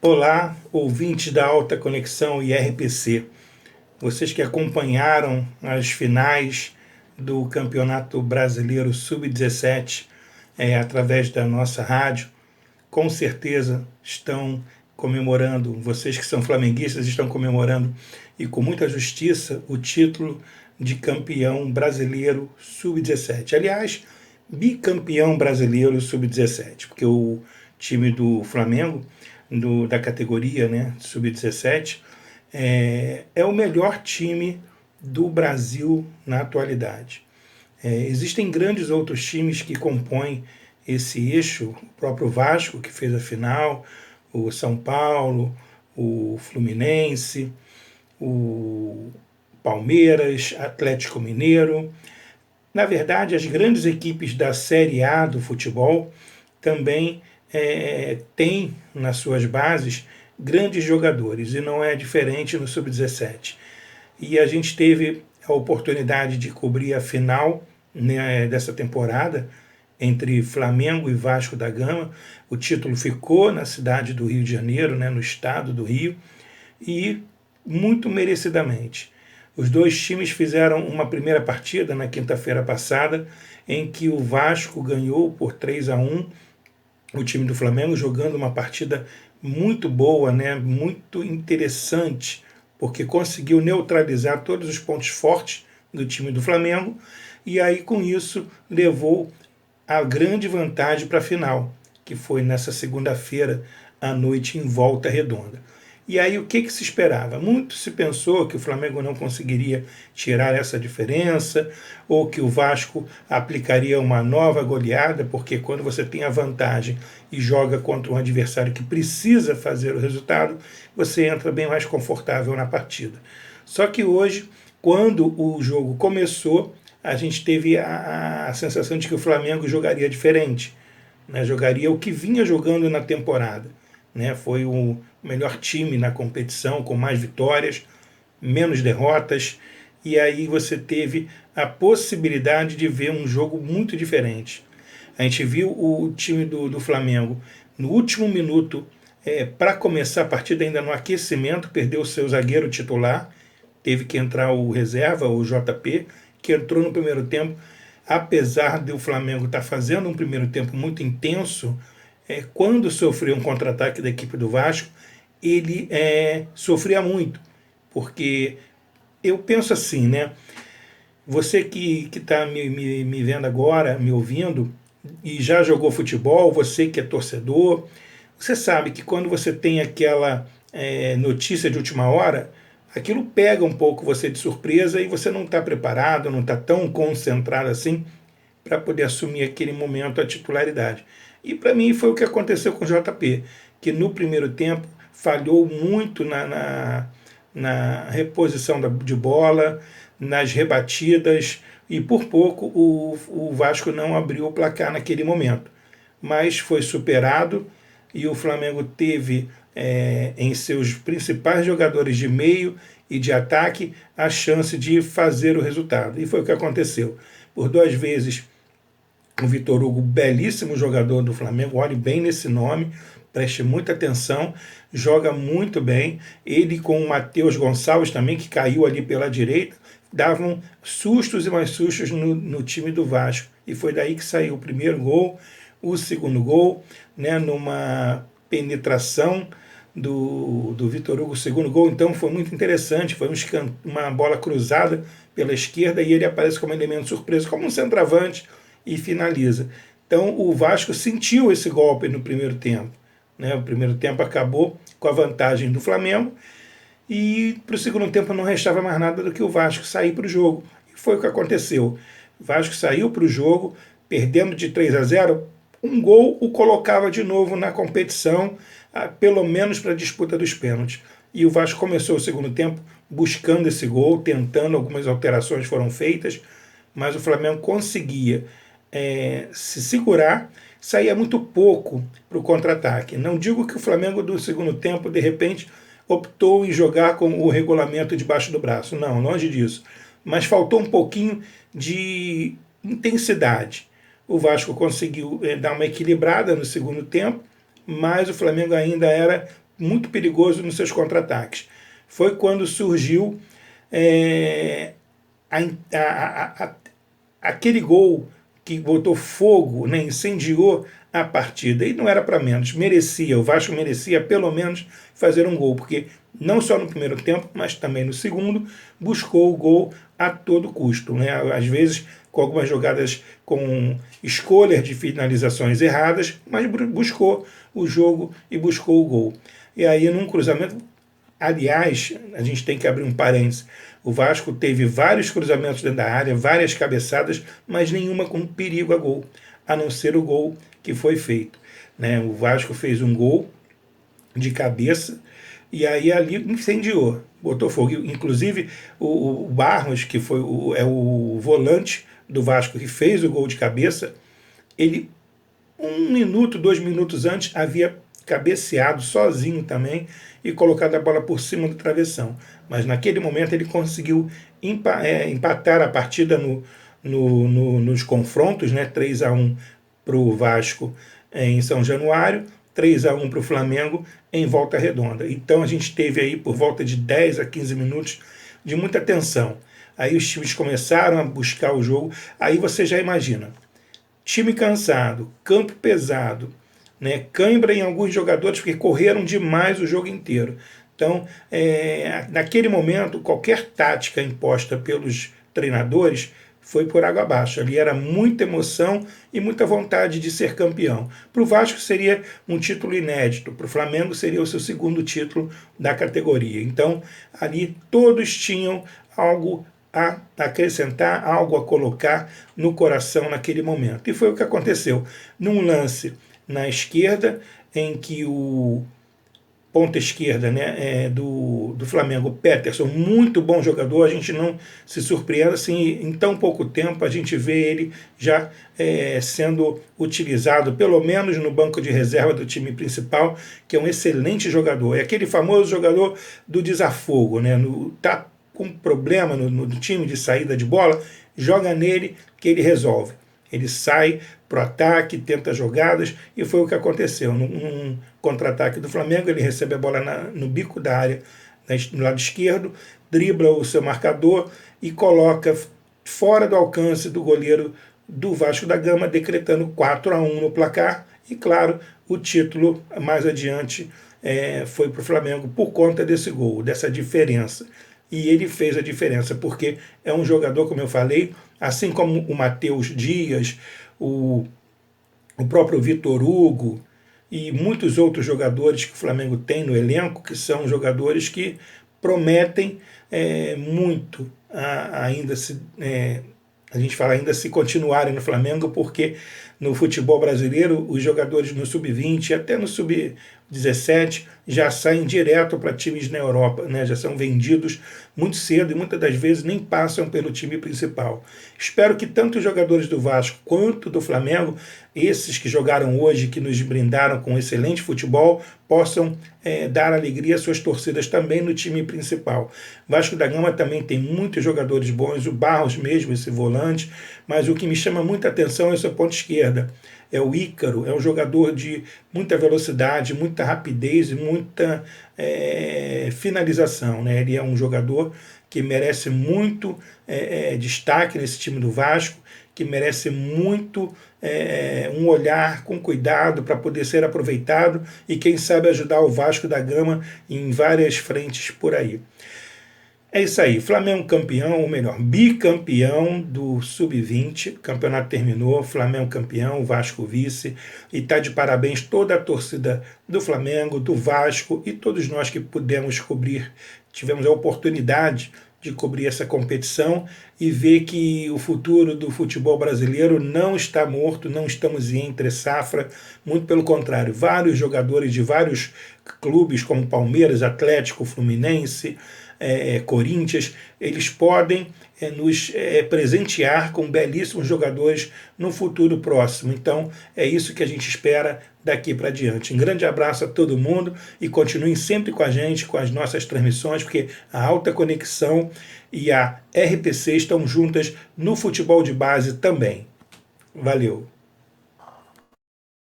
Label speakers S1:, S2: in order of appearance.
S1: Olá, ouvintes da Alta Conexão IRPC. Vocês que acompanharam as finais do Campeonato Brasileiro Sub-17 através da nossa rádio, com certeza estão comemorando, vocês que são flamenguistas estão comemorando, e com muita justiça, o título de campeão brasileiro Sub-17. Aliás, bicampeão brasileiro Sub-17, porque o time do Flamengo, da categoria, né, Sub-17, é o melhor time do Brasil na atualidade. Existem grandes outros times que compõem esse eixo, o próprio Vasco, que fez a final, o São Paulo, o Fluminense, o Palmeiras, Atlético Mineiro. Na verdade, as grandes equipes da Série A do futebol também têm nas suas bases grandes jogadores, e não é diferente no Sub-17. E a gente teve a oportunidade de cobrir a final, né, dessa temporada entre Flamengo e Vasco da Gama. O título ficou na cidade do Rio de Janeiro, né, no estado do Rio, e muito merecidamente. Os dois times fizeram uma primeira partida na quinta-feira passada, em que o Vasco ganhou por 3-1, o time do Flamengo jogando uma partida muito boa, né, muito interessante, porque conseguiu neutralizar todos os pontos fortes do time do Flamengo, e aí com isso levou a grande vantagem para a final, que foi nessa segunda-feira à noite em Volta Redonda. E aí o que se esperava? Muito se pensou que o Flamengo não conseguiria tirar essa diferença, ou que o Vasco aplicaria uma nova goleada, porque quando você tem a vantagem e joga contra um adversário que precisa fazer o resultado, você entra bem mais confortável na partida. Só que hoje, quando o jogo começou, a gente teve a sensação de que o Flamengo jogaria diferente, né? Jogaria o que vinha jogando na temporada, né? Foi o melhor time na competição, com mais vitórias, menos derrotas, e aí você teve a possibilidade de ver um jogo muito diferente. A gente viu o time do Flamengo no último minuto, para começar a partida, ainda no aquecimento, perdeu o seu zagueiro titular, teve que entrar o reserva, o JP, que entrou no primeiro tempo. Apesar de o Flamengo estar fazendo um primeiro tempo muito intenso, quando sofreu um contra-ataque da equipe do Vasco, ele sofria muito, porque eu penso assim, né? Você que está me vendo agora, me ouvindo, e já jogou futebol, você que é torcedor, você sabe que quando você tem aquela notícia de última hora, aquilo pega um pouco você de surpresa e você não está preparado, não está tão concentrado assim para poder assumir aquele momento a titularidade. E para mim foi o que aconteceu com o JP, que no primeiro tempo falhou muito na reposição de bola, nas rebatidas, e por pouco o Vasco não abriu o placar naquele momento. Mas foi superado e o Flamengo teve em seus principais jogadores de meio e de ataque a chance de fazer o resultado. E foi o que aconteceu. Por duas vezes, o Vitor Hugo, belíssimo jogador do Flamengo, olhe bem nesse nome, preste muita atenção, joga muito bem. Ele com o Matheus Gonçalves também, que caiu ali pela direita, davam sustos e mais sustos no time do Vasco. E foi daí que saiu o primeiro gol, o segundo gol, né, numa penetração do Vitor Hugo, o segundo gol. Então foi muito interessante, foi uma bola cruzada pela esquerda e ele aparece como elemento surpresa, como um centroavante, e finaliza. Então o Vasco sentiu esse golpe no primeiro tempo, né? O primeiro tempo acabou com a vantagem do Flamengo, e para o segundo tempo não restava mais nada do que o Vasco sair para o jogo. E foi o que aconteceu. O Vasco saiu para o jogo, perdendo de 3-0, um gol o colocava de novo na competição, pelo menos para a disputa dos pênaltis. E o Vasco começou o segundo tempo buscando esse gol, tentando, algumas alterações foram feitas, mas o Flamengo conseguia se segurar, saía muito pouco para o contra-ataque. Não digo que o Flamengo do segundo tempo, de repente, optou em jogar com o regulamento debaixo do braço. Não, longe disso. Mas faltou um pouquinho de intensidade. O Vasco conseguiu dar uma equilibrada no segundo tempo, mas o Flamengo ainda era muito perigoso nos seus contra-ataques. Foi quando surgiu aquele gol que botou fogo, né, incendiou a partida. E não era para menos, o Vasco merecia pelo menos fazer um gol, porque não só no primeiro tempo, mas também no segundo, buscou o gol a todo custo, né? Às vezes com algumas jogadas com escolhas de finalizações erradas, mas buscou o jogo e buscou o gol. E aí num cruzamento, aliás, a gente tem que abrir um parênteses, o Vasco teve vários cruzamentos dentro da área, várias cabeçadas, mas nenhuma com perigo a gol, a não ser o gol que foi feito, né? O Vasco fez um gol de cabeça e aí ali incendiou, botou fogo. Inclusive o Barros, que foi o volante do Vasco que fez o gol de cabeça, ele 1 minuto, 2 minutos antes havia cabeceado sozinho também e colocado a bola por cima do travessão. Mas naquele momento ele conseguiu empatar a partida nos confrontos, né? 3-1 para o Vasco em São Januário, 3-1 para o Flamengo em Volta Redonda. Então a gente teve aí por volta de 10 a 15 minutos de muita tensão. Aí os times começaram a buscar o jogo, aí você já imagina, time cansado, campo pesado, né, cãibra em alguns jogadores porque correram demais o jogo inteiro. Então, naquele momento, qualquer tática imposta pelos treinadores foi por água abaixo. Ali era muita emoção e muita vontade de ser campeão. Para o Vasco seria um título inédito, para o Flamengo seria o seu segundo título da categoria. Então, ali todos tinham algo a acrescentar, algo a colocar no coração naquele momento. E foi o que aconteceu. Num lance na esquerda, em que o ponta esquerda, né, do Flamengo, Peterson, muito bom jogador, a gente não se surpreende assim, em tão pouco tempo a gente vê ele já sendo utilizado, pelo menos no banco de reserva do time principal, que é um excelente jogador, é aquele famoso jogador do desafogo, né, tá com problema no time de saída de bola, joga nele que ele resolve. Ele sai para o ataque, tenta jogadas, e foi o que aconteceu. Num contra-ataque do Flamengo, ele recebe a bola no bico da área, no lado esquerdo, dribla o seu marcador e coloca fora do alcance do goleiro do Vasco da Gama, decretando 4-1 no placar. E, claro, o título mais adiante foi para o Flamengo por conta desse gol, dessa diferença. E ele fez a diferença, porque é um jogador, como eu falei, assim como o Matheus Dias, o próprio Vitor Hugo e muitos outros jogadores que o Flamengo tem no elenco, que são jogadores que prometem muito ainda a gente fala ainda se continuarem no Flamengo, porque no futebol brasileiro os jogadores no sub-20 até no sub-17 já saem direto para times na Europa, né? Já são vendidos muito cedo e muitas das vezes nem passam pelo time principal. Espero que tanto os jogadores do Vasco quanto do Flamengo, esses que jogaram hoje, que nos brindaram com excelente futebol, possam dar alegria às suas torcidas também no time principal. Vasco da Gama também tem muitos jogadores bons, o Barros mesmo, esse volante, mas o que me chama muita atenção é o seu ponto esquerda. É o Ícaro, é um jogador de muita velocidade, muita rapidez e muita finalização, né? Ele é um jogador que merece muito destaque nesse time do Vasco, que merece muito um olhar com cuidado para poder ser aproveitado e quem sabe ajudar o Vasco da Gama em várias frentes por aí. É isso aí, Flamengo campeão, ou melhor, bicampeão do Sub-20, o campeonato terminou, Flamengo campeão, Vasco vice, e está de parabéns toda a torcida do Flamengo, do Vasco e todos nós que pudemos cobrir, tivemos a oportunidade de cobrir essa competição e ver que o futuro do futebol brasileiro não está morto, não estamos em entre safra, muito pelo contrário, vários jogadores de vários clubes como Palmeiras, Atlético, Fluminense, Corinthians, eles podem nos presentear com belíssimos jogadores no futuro próximo. Então é isso que a gente espera daqui para diante. Um grande abraço a todo mundo e continuem sempre com a gente, com as nossas transmissões, porque a Alta Conexão e a RPC estão juntas no futebol de base também. Valeu!